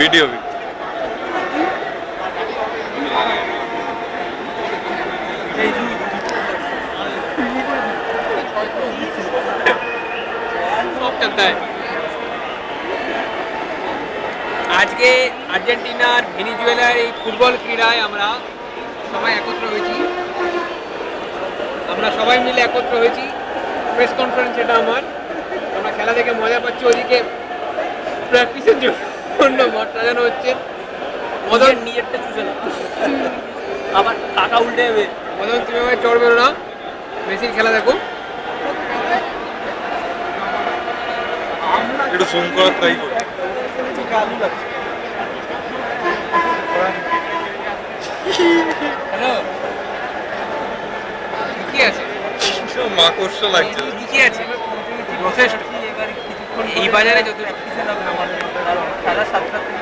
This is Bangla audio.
ভিডিও সব চলতা है। আজকে আর্জেন্টিনার ভেনিজুয়েলার এই ফুটবল ক্রীড়ায় আমরা সবাই একত্র হয়েছি। আমরা সবাই মিলে একত্র হয়েছি। প্রেস কনফারেন্স এটা আমার। আমরা খেলা দেখে মজা পাচ্ছি, ওদিকে প্র্যাকটিসের জন্য মাঠ সাজানো হচ্ছে। মদন নিজেরটা চুষে না, আবার টাকা উল্টে যাবে। মদন তুমি আমায় চড় বেরো না, মেসির খেলা দেখো। একটু জুম করার ট্রাই করি। হ্যালো, কি আছে? মাকড়সা লাগছে। কি আছে? যথেষ্ট। এই বাজারে যথেষ্ট। খেলা 7টা থেকে